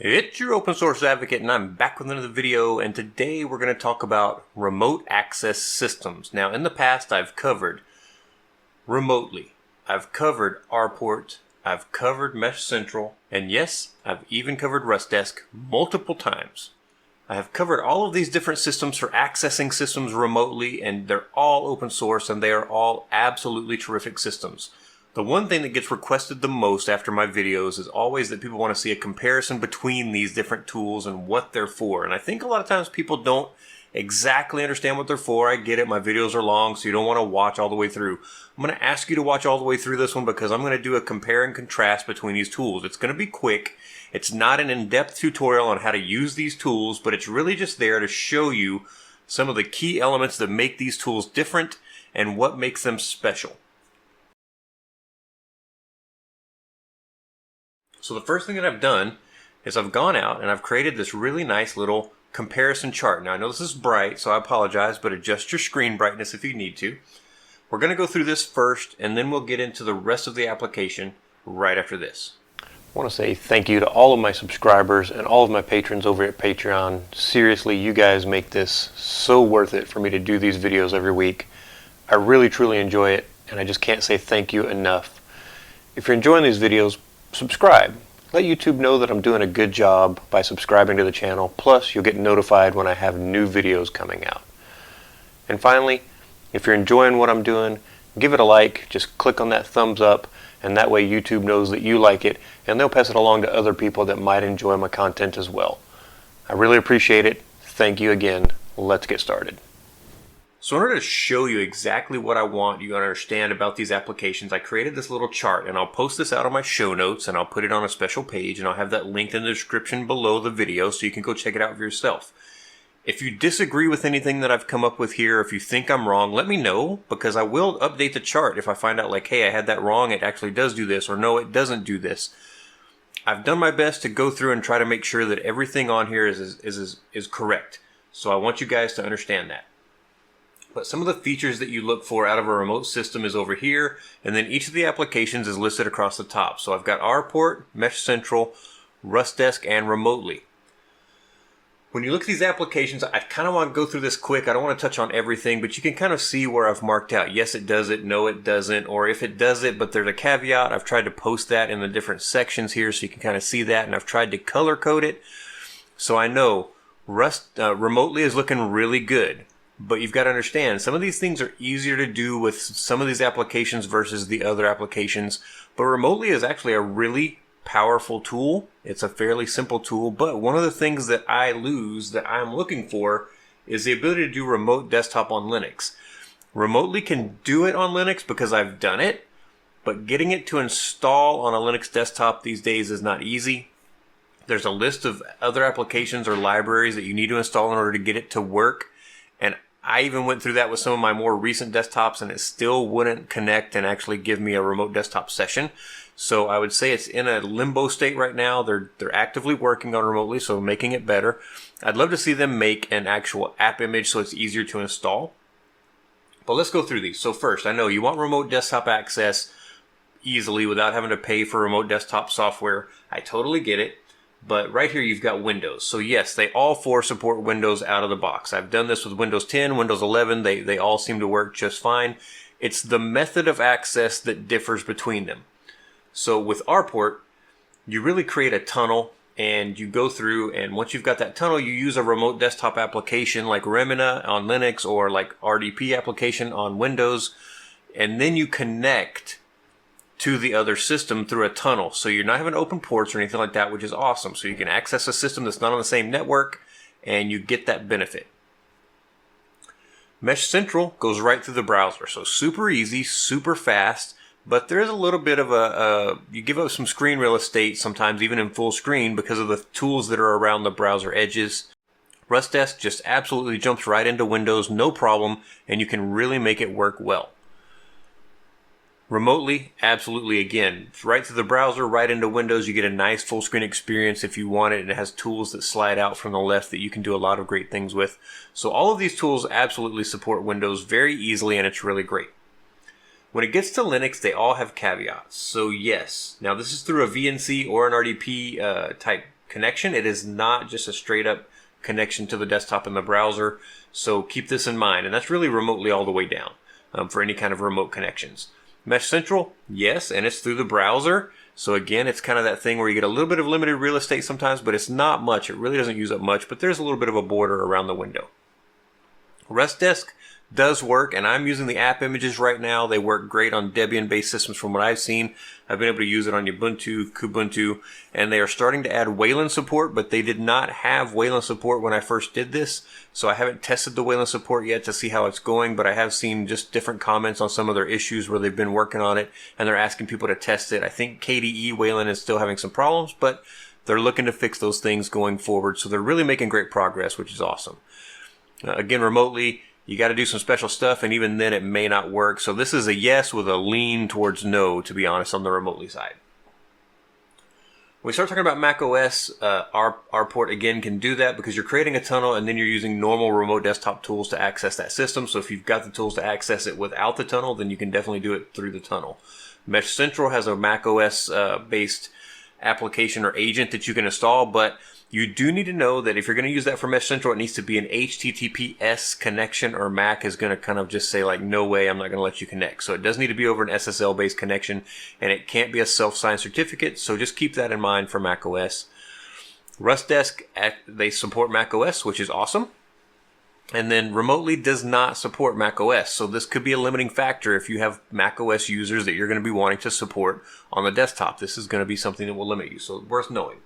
It's your open source advocate, and I'm back with another video, and today we're going to talk about remote access systems. Now, in the past, I've covered remotely. I've covered RPort. I've covered MeshCentral. And yes, I've even covered RustDesk multiple times. I have covered all of these different systems for accessing systems remotely, and they're all open source, and they are all absolutely terrific systems. The one thing that gets requested the most after my videos is always that people want to see a comparison between these different tools and what they're for. And I think a lot of times people don't exactly understand what they're for. I get it. My videos are long, so you don't want to watch all the way through. I'm going to ask you to watch all the way through this one because I'm going to do a compare and contrast between these tools. It's going to be quick. It's not an in-depth tutorial on how to use these tools, but it's really just there to show you some of the key elements that make these tools different and what makes them special. So the first thing that I've done is I've gone out and I've created this really nice little comparison chart. Now I know this is bright, so I apologize, but adjust your screen brightness if you need to. We're going to go through this first, and then we'll get into the rest of the application right after this. I want to say thank you to all of my subscribers and all of my patrons over at Patreon. Seriously, you guys make this so worth it for me to do these videos every week. I really truly enjoy it, and I just can't say thank you enough. If you're enjoying these videos, subscribe. Let YouTube know that I'm doing a good job by subscribing to the channel. Plus, you'll get notified when I have new videos coming out. And finally, if you're enjoying what I'm doing, give it a like. Just click on that thumbs up, and that way YouTube knows that you like it, and they'll pass it along to other people that might enjoy my content as well. I really appreciate it. Thank you again. Let's get started. So in order to show you exactly what I want you to understand about these applications, I created this little chart, and I'll post this out on my show notes, and I'll put it on a special page, and I'll have that linked in the description below the video so you can go check it out for yourself. If you disagree with anything that I've come up with here, if you think I'm wrong, let me know, because I will update the chart if I find out like, hey, I had that wrong, it actually does do this, or no, it doesn't do this. I've done my best to go through and try to make sure that everything on here is correct. So I want you guys to understand that. But some of the features that you look for out of a remote system is over here, and then each of the applications is listed across the top. So I've got RPort, MeshCentral, RustDesk, and Remotely. When you look at these applications, I kind of want to go through this quick. I don't want to touch on everything, but you can kind of see where I've marked out. Yes, it does it. No, it doesn't. Or if it does it, but there's a caveat, I've tried to post that in the different sections here so you can kind of see that, and I've tried to color code it. So I know Remotely is looking really good. But you've got to understand, some of these things are easier to do with some of these applications versus the other applications. But Remotely is actually a really powerful tool. It's a fairly simple tool. But one of the things that I lose that I'm looking for is the ability to do remote desktop on Linux. Remotely can do it on Linux because I've done it. But getting it to install on a Linux desktop these days is not easy. There's a list of other applications or libraries that you need to install in order to get it to work. And I even went through that with some of my more recent desktops, and it still wouldn't connect and actually give me a remote desktop session. So I would say it's in a limbo state right now. They're actively working on Remotely, so making it better. I'd love to see them make an actual app image so it's easier to install. But let's go through these. So first, I know you want remote desktop access easily without having to pay for remote desktop software. I totally get it. But right here you've got Windows. So yes, they all four support Windows out of the box. I've done this with Windows 10, Windows 11. They all seem to work just fine. It's the method of access that differs between them. So with RPort, you really create a tunnel and you go through, and once you've got that tunnel, you use a remote desktop application like Remina on Linux or like RDP application on Windows, and then you connect to the other system through a tunnel. So you're not having open ports or anything like that, which is awesome. So you can access a system that's not on the same network and you get that benefit. MeshCentral goes right through the browser. So super easy, super fast, but there is a little bit of you give up some screen real estate sometimes even in full screen because of the tools that are around the browser edges. RustDesk just absolutely jumps right into Windows, no problem, and you can really make it work well. Remotely, absolutely, again, right through the browser, right into Windows. You get a nice full screen experience if you want it, and it has tools that slide out from the left that you can do a lot of great things with. So all of these tools absolutely support Windows very easily, and it's really great. When it gets to Linux, they all have caveats. So yes, now this is through a VNC or an RDP type connection. It is not just a straight up connection to the desktop in the browser. So keep this in mind. And that's really remotely all the way down for any kind of remote connections. MeshCentral, yes, and it's through the browser. So again, it's kind of that thing where you get a little bit of limited real estate sometimes, but it's not much. It really doesn't use up much, but there's a little bit of a border around the window. RustDesk does work, and I'm using the app images right now. They work great on Debian-based systems from what I've seen. I've been able to use it on Ubuntu, Kubuntu, and they are starting to add Wayland support, but they did not have Wayland support when I first did this, so I haven't tested the Wayland support yet to see how it's going, but I have seen just different comments on some of their issues where they've been working on it, and they're asking people to test it. I think KDE Wayland is still having some problems, but they're looking to fix those things going forward, so they're really making great progress, which is awesome. Again, remotely, you got to do some special stuff, and even then it may not work. So this is a yes with a lean towards no, to be honest, on the remotely side. When we start talking about Mac OS, RPort again can do that because you're creating a tunnel and then you're using normal remote desktop tools to access that system. So if you've got the tools to access it without the tunnel, then you can definitely do it through the tunnel. MeshCentral has a Mac OS based application or agent that you can install, but you do need to know that if you're going to use that for MeshCentral, it needs to be an HTTPS connection, or Mac is going to kind of just say like, no way, I'm not going to let you connect. So it does need to be over an SSL based connection, and it can't be a self-signed certificate. So just keep that in mind for Mac OS. RustDesk, they support Mac OS, which is awesome. And then remotely does not support Mac OS. So this could be a limiting factor if you have Mac OS users that you're going to be wanting to support on the desktop. This is going to be something that will limit you. So worth knowing.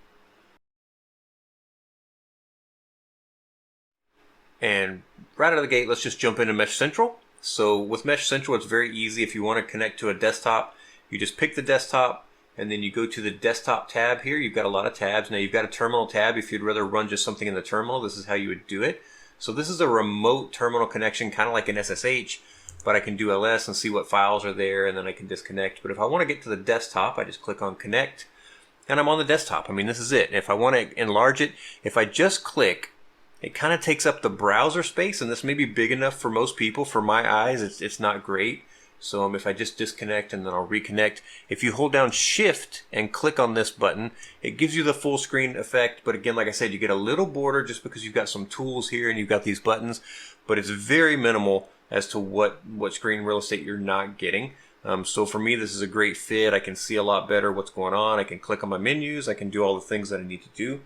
And right out of the gate, let's just jump into MeshCentral. So with MeshCentral, it's very easy. If you want to connect to a desktop, you just pick the desktop and then you go to the desktop tab here. You've got a lot of tabs. Now you've got a terminal tab. If you'd rather run just something in the terminal, this is how you would do it. So this is a remote terminal connection, kind of like an SSH, but I can do LS and see what files are there, and then I can disconnect. But if I want to get to the desktop, I just click on connect and I'm on the desktop. I mean, this is it. If I want to enlarge it, if I just click, it kind of takes up the browser space, and this may be big enough for most people. For my eyes, it's not great. So if I just disconnect and then I'll reconnect, if you hold down Shift and click on this button, it gives you the full screen effect. But again, like I said, you get a little border just because you've got some tools here and you've got these buttons, but it's very minimal as to what screen real estate you're not getting. So for me, this is a great fit. I can see a lot better what's going on. I can click on my menus. I can do all the things that I need to do.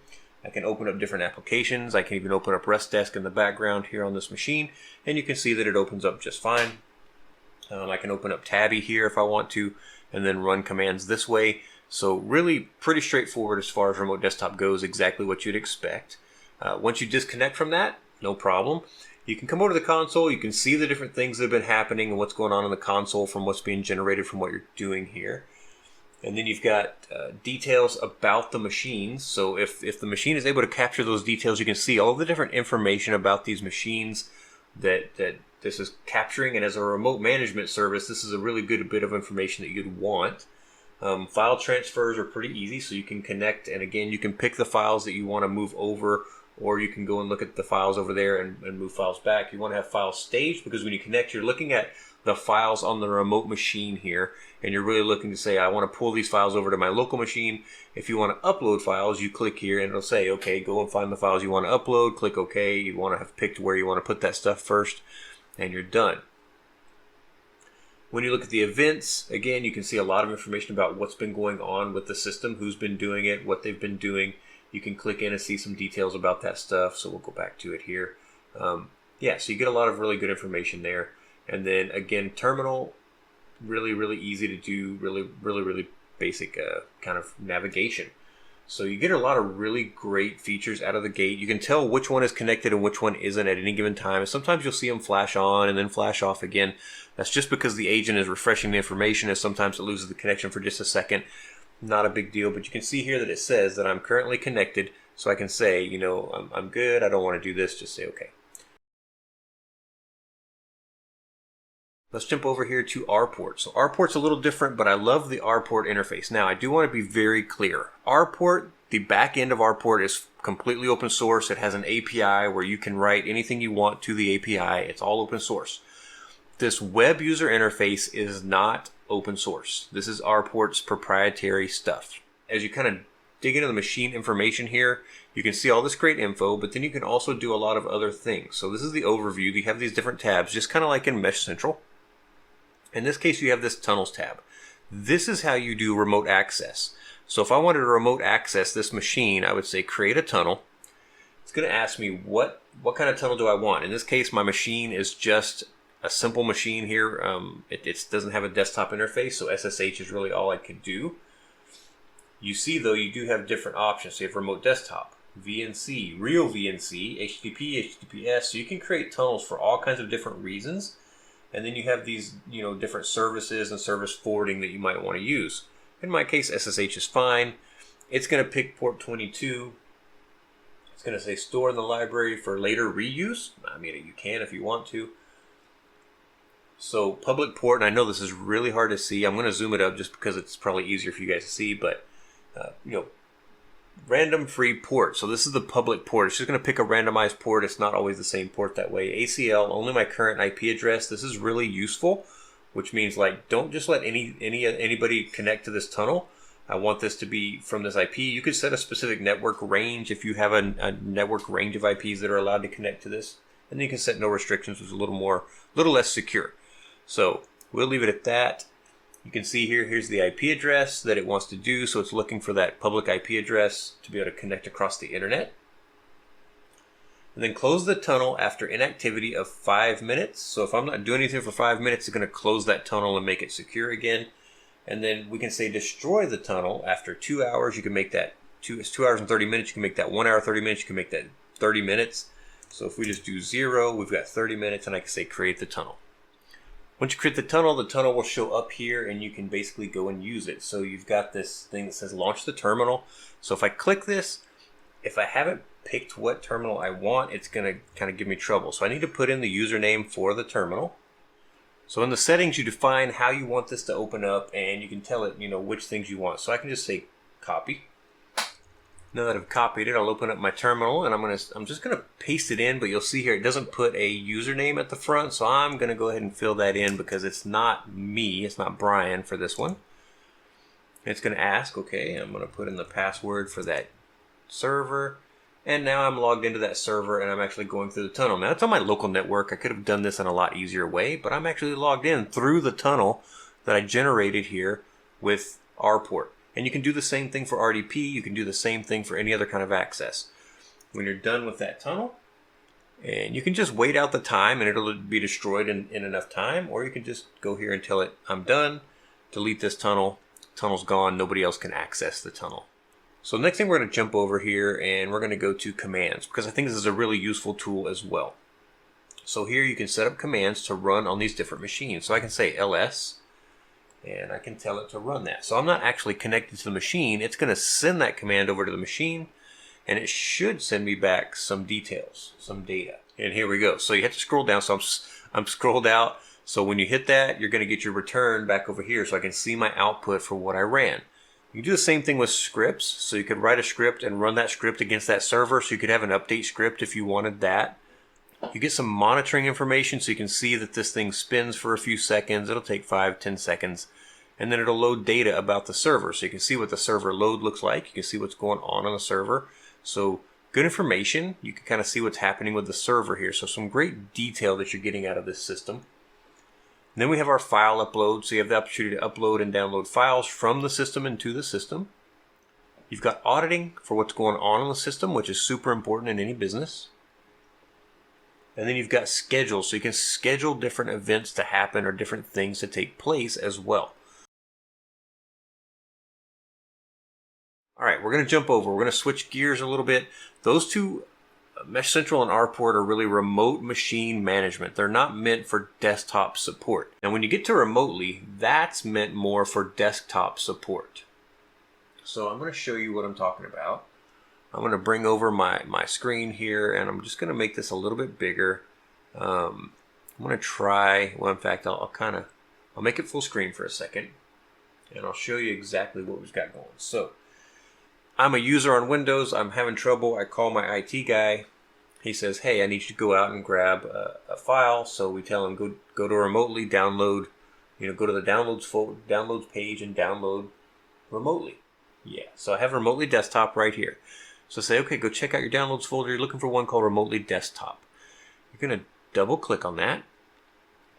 I can open up different applications. I can even open up RustDesk in the background here on this machine, and you can see that it opens up just fine. I can open up Tabby here if I want to, and then run commands this way. So really pretty straightforward as far as remote desktop goes, exactly what you'd expect. Once you disconnect from that, no problem. You can come over to the console. You can see the different things that have been happening and what's going on in the console from what's being generated from what you're doing here. And then you've got details about the machines. So if the machine is able to capture those details, you can see all the different information about these machines that this is capturing. And as a remote management service, this is a really good bit of information that you'd want. File transfers are pretty easy, so you can connect. And again, you can pick the files that you want to move over, or you can go and look at the files over there and move files back. You want to have files staged, because when you connect, you're looking at the files on the remote machine here, and you're really looking to say, I want to pull these files over to my local machine. If you want to upload files, you click here and it'll say, okay, go and find the files you want to upload, click OK. You want to have picked where you want to put that stuff first, and you're done. When you look at the events, again, you can see a lot of information about what's been going on with the system, who's been doing it, what they've been doing. You can click in and see some details about that stuff, so we'll go back to it here. Yeah, so you get a lot of really good information there. And then again, terminal, really easy to do, really basic kind of navigation. So you get a lot of really great features out of the gate. You can tell which one is connected and which one isn't at any given time. And sometimes you'll see them flash on and then flash off again. That's just because the agent is refreshing the information, and sometimes it loses the connection for just a second. Not a big deal, but you can see here that it says that I'm currently connected. So I can say, you know, I'm good. I don't want to do this. Just say okay. Let's jump over here to RPort. So RPort's a little different, but I love the RPort interface. Now, I do want to be very clear. RPort, the back end of RPort, is completely open source. It has an API where you can write anything you want to the API. It's all open source. This web user interface is not open source. This is RPort's proprietary stuff. As you kind of dig into the machine information here, you can see all this great info, but then you can also do a lot of other things. So this is the overview. You have these different tabs, just kind of like in MeshCentral. In this case, you have this tunnels tab. This is how you do remote access. So if I wanted to remote access this machine, I would say create a tunnel. It's going to ask me what kind of tunnel do I want. In this case, my machine is just a simple machine here. It doesn't have a desktop interface, so SSH is really all I could do. You see, though, you do have different options. So you have remote desktop, VNC, real VNC, HTTP, HTTPS. So you can create tunnels for all kinds of different reasons. And then you have these, different services and service forwarding that you might want to use. In my case, SSH is fine. It's going to pick port 22. It's going to say store in the library for later reuse. I mean, you can if you want to. So public port, and I know this is really hard to see. I'm going to zoom it up just because it's probably easier for you guys to see, but random free port. So this is the public port. It's just going to pick a randomized port. It's not always the same port that way. ACL, only my current IP address. This is really useful, which means don't just let anybody connect to this tunnel. I want this to be from this IP. You could set a specific network range if you have a network range of IPs that are allowed to connect to this. And then you can set no restrictions, which is a little less secure. So we'll leave it at that. You can see here's the IP address that it wants to do. So it's looking for that public IP address to be able to connect across the internet. And then close the tunnel after inactivity of 5 minutes. So if I'm not doing anything for 5 minutes, it's going to close that tunnel and make it secure again. And then we can say destroy the tunnel after 2 hours. You can make that it's 2 hours and 30 minutes. You can make that 1 hour, 30 minutes. You can make that 30 minutes. So if we just do 0, we've got 30 minutes, and I can say create the tunnel. Once you create the tunnel will show up here, and you can basically go and use it. So you've got this thing that says launch the terminal. So if I click this, if I haven't picked what terminal I want, it's going to kind of give me trouble. So I need to put in the username for the terminal. So in the settings, you define how you want this to open up, and you can tell it, which things you want. So I can just say copy. Now that I've copied it, I'll open up my terminal, and I'm just going to paste it in, but you'll see here it doesn't put a username at the front, so I'm going to go ahead and fill that in because it's not me, it's not Brian for this one. It's going to ask, okay, I'm going to put in the password for that server, and now I'm logged into that server, and I'm actually going through the tunnel. Now, it's on my local network. I could have done this in a lot easier way, but I'm actually logged in through the tunnel that I generated here with RPort. And you can do the same thing for RDP. You can do the same thing for any other kind of access. When you're done with that tunnel, and you can just wait out the time and it'll be destroyed in enough time, or you can just go here and tell it, I'm done, delete this tunnel, tunnel's gone, nobody else can access the tunnel. So next thing we're going to jump over here and we're going to go to commands, because I think this is a really useful tool as well. So here you can set up commands to run on these different machines. So I can say ls, and I can tell it to run that. So I'm not actually connected to the machine. It's going to send that command over to the machine, and it should send me back some details, some data. And here we go. So you have to scroll down. So I'm scrolled out. So when you hit that, you're going to get your return back over here, so I can see my output for what I ran. You can do the same thing with scripts. So you could write a script and run that script against that server. So you could have an update script if you wanted that. You get some monitoring information, so you can see that this thing spins for a few seconds. It'll take 5-10 seconds. And then it'll load data about the server. So you can see what the server load looks like. You can see what's going on the server. So good information. You can kind of see what's happening with the server here. So some great detail that you're getting out of this system. And then we have our file upload. So you have the opportunity to upload and download files from the system into the system. You've got auditing for what's going on in the system, which is super important in any business. And then you've got schedules, so you can schedule different events to happen or different things to take place as well. All right, we're going to jump over. We're going to switch gears a little bit. Those two, MeshCentral and RPort, are really remote machine management. They're not meant for desktop support. And when you get to remotely, that's meant more for desktop support. So I'm going to show you what I'm talking about. I'm going to bring over my screen here, and I'm just going to make this a little bit bigger. I'm going to try, well, in fact, I'll make it full screen for a second, and I'll show you exactly what we've got going. So I'm a user on Windows. I'm having trouble. I call my IT guy. He says, hey, I need you to go out and grab a file. So we tell him, go to remotely, download, go to the downloads page and download remotely. Yeah, so I have remotely desktop right here. So say, okay, go check out your downloads folder. You're looking for one called remotely desktop. You're going to double click on that.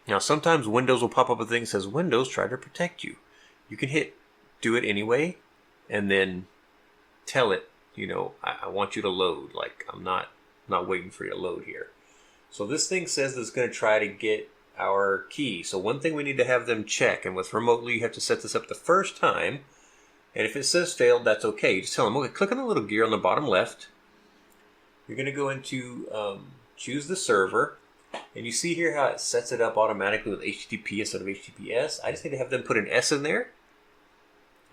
Now, sometimes Windows will pop up a thing that says Windows try to protect you. You can hit do it anyway, and then tell it, you know, I want you to load. Like, I'm not waiting for you to load here. So this thing says it's going to try to get our key. So one thing we need to have them check, and with remotely, you have to set this up the first time. And if it says failed, that's okay. You just tell them, okay, click on the little gear on the bottom left. You're going to go into choose the server. And you see here how it sets it up automatically with HTTP instead of HTTPS. I just need to have them put an S in there.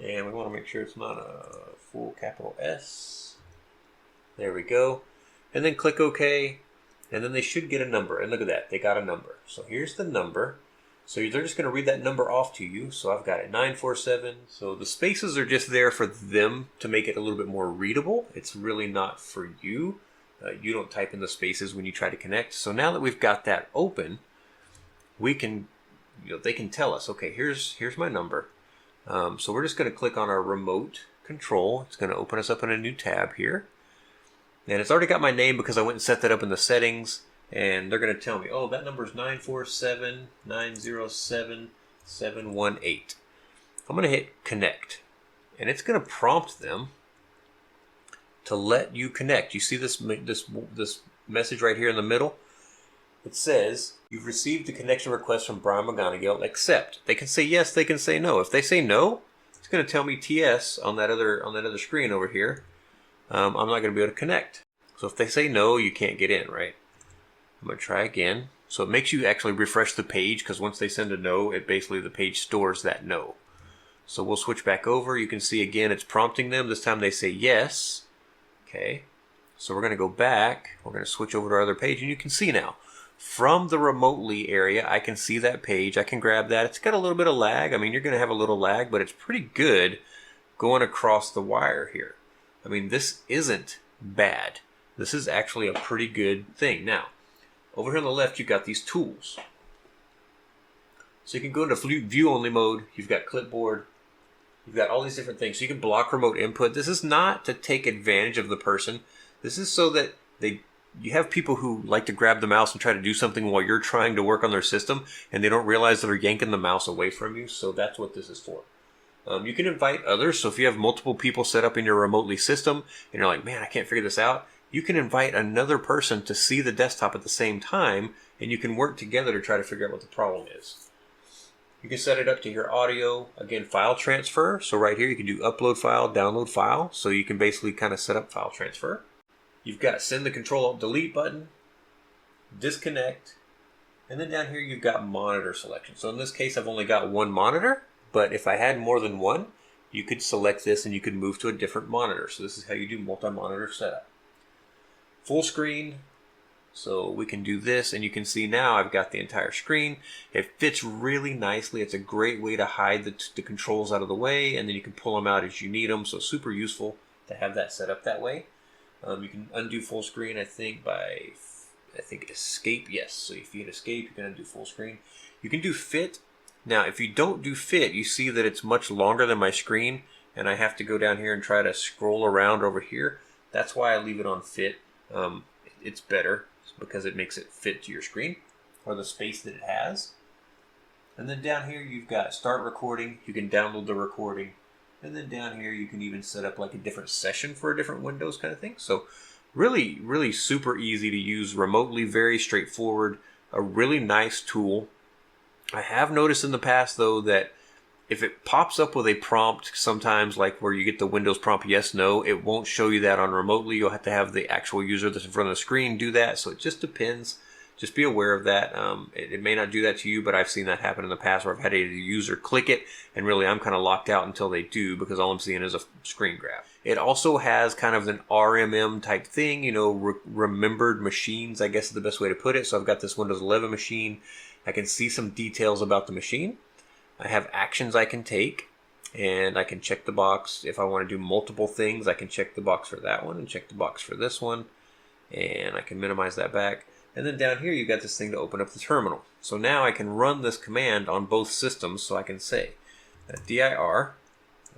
And we want to make sure it's not a full capital S. There we go. And then click OK. And then they should get a number. And look at that. They got a number. So here's the number. So they're just going to read that number off to you. So I've got it 947. So the spaces are just there for them to make it a little bit more readable. It's really not for you. You don't type in the spaces when you try to connect. So now that we've got that open, we can, they can tell us, okay, here's my number. So we're just going to click on our remote control. It's going to open us up in a new tab here. And it's already got my name because I went and set that up in the settings. And they're going to tell me, oh, that number is 947-907-718. I'm going to hit connect. And it's going to prompt them to let you connect. You see this message right here in the middle? It says, you've received a connection request from Brian McGonigal. Accept. They can say yes, they can say no. If they say no, it's going to tell me TS on that other screen over here. I'm not going to be able to connect. So if they say no, you can't get in, right? I'm going to try again. So it makes you actually refresh the page because once they send a no, it basically the page stores that no. So we'll switch back over. You can see again it's prompting them. This time they say yes. Okay. So we're going to go back. We're going to switch over to our other page and you can see now from the remotely area I can see that page. I can grab that. It's got a little bit of lag. I mean, you're going to have a little lag, but it's pretty good going across the wire here. I mean, this isn't bad. This is actually a pretty good thing. Now, over here on the left, you've got these tools. So you can go into view-only mode. You've got clipboard. You've got all these different things. So you can block remote input. This is not to take advantage of the person. This is so that you have people who like to grab the mouse and try to do something while you're trying to work on their system, and they don't realize that they're yanking the mouse away from you. So that's what this is for. You can invite others. So if you have multiple people set up in your remotely system, and you're like, man, I can't figure this out, you can invite another person to see the desktop at the same time, and you can work together to try to figure out what the problem is. You can set it up to your audio. Again, file transfer. So right here, you can do upload file, download file. So you can basically kind of set up file transfer. You've got send the Control-Alt-Delete button, disconnect, and then down here you've got monitor selection. So in this case, I've only got one monitor, but if I had more than one, you could select this and you could move to a different monitor. So this is how you do multi-monitor setup. Full screen. So we can do this and you can see now I've got the entire screen. It fits really nicely. It's a great way to hide the controls out of the way, and then you can pull them out as you need them. So super useful to have that set up that way. You can undo full screen, I think, by escape. Yes, so if you hit escape, you can undo full screen. You can do fit. Now, if you don't do fit, you see that it's much longer than my screen, and I have to go down here and try to scroll around over here. That's why I leave it on fit. It's better because it makes it fit to your screen or the space that it has. And then down here, you've got start recording. You can download the recording. And then down here, you can even set up like a different session for a different Windows kind of thing. So really, really super easy to use remotely, very straightforward, a really nice tool. I have noticed in the past, though, that if it pops up with a prompt, sometimes like where you get the Windows prompt yes, no, it won't show you that on remotely. You'll have to have the actual user that's in front of the screen do that. So it just depends. Just be aware of that. It may not do that to you, but I've seen that happen in the past where I've had a user click it, and really I'm kind of locked out until they do because all I'm seeing is a screen grab. It also has kind of an RMM type thing, remembered machines, I guess is the best way to put it. So I've got this Windows 11 machine. I can see some details about the machine. I have actions I can take, and I can check the box. If I want to do multiple things, I can check the box for that one and check the box for this one, and I can minimize that back. And then down here, you've got this thing to open up the terminal. So now I can run this command on both systems. So I can say dir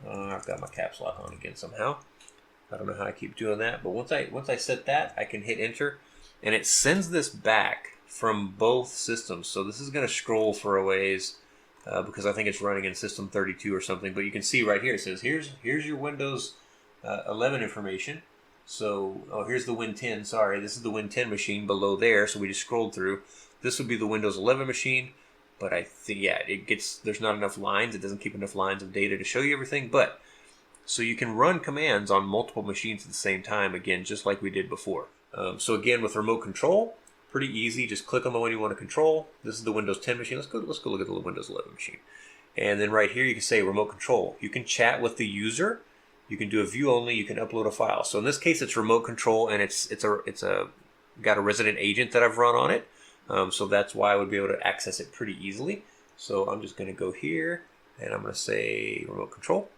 I've got my caps lock on again somehow. I don't know how I keep doing that, but once I set that, I can hit enter, and it sends this back from both systems. So this is going to scroll for a ways because I think it's running in system 32 or something. But you can see right here it says here's your Windows 11 information. So here's the Win 10. Sorry, this is the Win 10 machine below there. So we just scrolled through. This would be the Windows 11 machine. But I think, yeah, there's not enough lines. It doesn't keep enough lines of data to show you everything. But so you can run commands on multiple machines at the same time, again, just like we did before. So again, with remote control, pretty easy. Just click on the one you want to control. This is the Windows 10 machine. Let's go look at the Windows 11 machine. And then right here, you can say remote control. You can chat with the user. You can do a view only. You can upload a file. So in this case, it's remote control, and it's got a resident agent that I've run on it. So that's why I would be able to access it pretty easily. So I'm just going to go here, and I'm going to say remote control.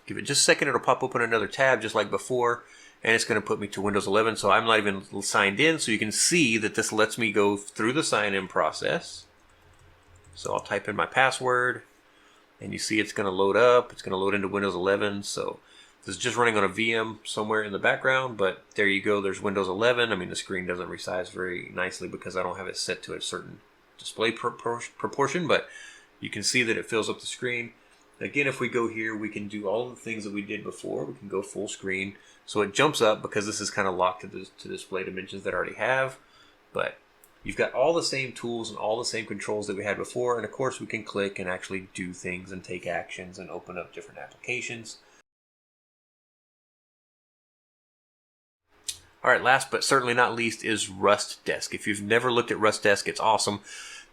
Give it just a second. It'll pop open another tab just like before, and it's going to put me to Windows 11. So I'm not even signed in. So you can see that this lets me go through the sign-in process. So I'll type in my password, and you see it's going to load up. It's going to load into Windows 11. So this is just running on a VM somewhere in the background, but there you go. There's Windows 11. I mean, the screen doesn't resize very nicely because I don't have it set to a certain display proportion, but you can see that it fills up the screen. Again, if we go here, we can do all of the things that we did before. We can go full screen. So it jumps up because this is kind of locked to display dimensions that I already have. But you've got all the same tools and all the same controls that we had before. And of course, we can click and actually do things and take actions and open up different applications. All right, last but certainly not least is RustDesk. If you've never looked at RustDesk, it's awesome.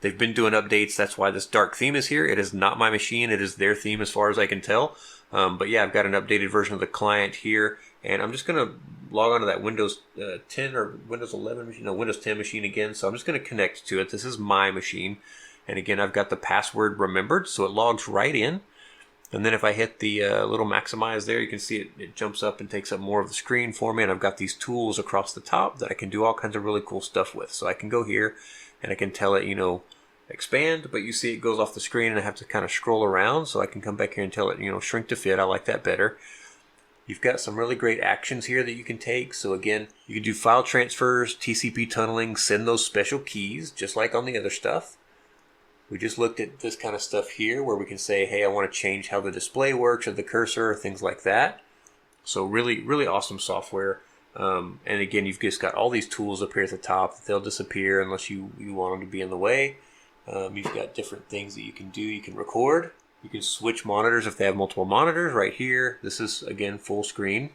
They've been doing updates. That's why this dark theme is here. It is not my machine. It is their theme as far as I can tell. But yeah, I've got an updated version of the client here. And I'm just going to log on to that Windows 10 or Windows 11 machine, no, Windows 10 machine again. So I'm just going to connect to it. This is my machine. And again, I've got the password remembered, so it logs right in. And then if I hit the little maximize there, you can see it jumps up and takes up more of the screen for me. And I've got these tools across the top that I can do all kinds of really cool stuff with. So I can go here and I can tell it, expand, but you see it goes off the screen and I have to kind of scroll around. So I can come back here and tell it, shrink to fit. I like that better. You've got some really great actions here that you can take. So again, you can do file transfers, TCP tunneling, send those special keys, just like on the other stuff. We just looked at this kind of stuff here where we can say, hey, I want to change how the display works or the cursor or things like that. So really, really awesome software. And again, you've just got all these tools up here at the top. They'll disappear unless you want them to be in the way. You've got different things that you can do. You can record. You can switch monitors if they have multiple monitors right here. This is, again, full screen.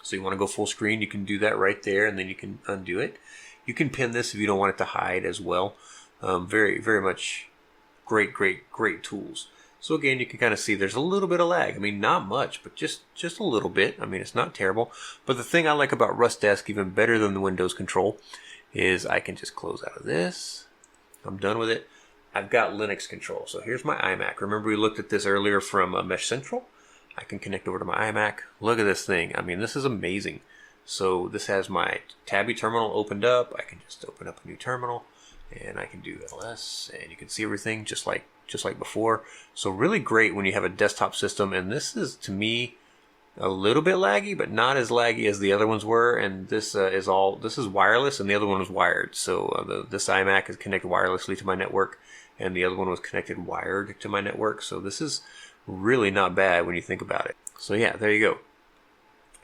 So you want to go full screen, you can do that right there, and then you can undo it. You can pin this if you don't want it to hide as well. Very, very much great tools. So again, you can kind of see there's a little bit of lag. I mean, not much, but just a little bit. I mean, it's not terrible. But the thing I like about RustDesk, even better than the Windows control, is I can just close out of this. I'm done with it. I've got Linux control. So here's my iMac. Remember we looked at this earlier from MeshCentral? I can connect over to my iMac. Look at this thing. I mean, this is amazing. So this has my Tabby terminal opened up. I can just open up a new terminal. And I can do ls, and you can see everything just like before. So really great when you have a desktop system. And this is, to me, a little bit laggy, but not as laggy as the other ones were. And this is wireless, and the other one was wired. So this iMac is connected wirelessly to my network, and the other one was connected wired to my network. So this is really not bad when you think about it. So yeah, there you go.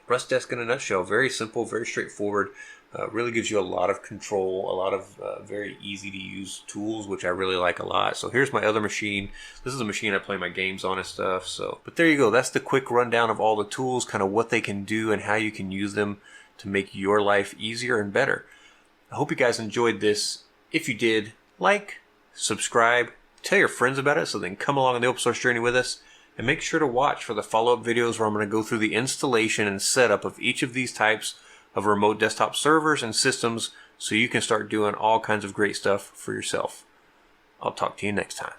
RustDesk in a nutshell. Very simple, very straightforward. Really gives you a lot of control, a lot of very easy to use tools, which I really like a lot. So here's my other machine. This is a machine I play my games on and stuff. But there you go. That's the quick rundown of all the tools, kind of what they can do and how you can use them to make your life easier and better. I hope you guys enjoyed this. If you did, like, subscribe, tell your friends about it so they can come along on the open source journey with us. And make sure to watch for the follow-up videos where I'm going to go through the installation and setup of each of these types of remote desktop servers and systems so you can start doing all kinds of great stuff for yourself. I'll talk to you next time.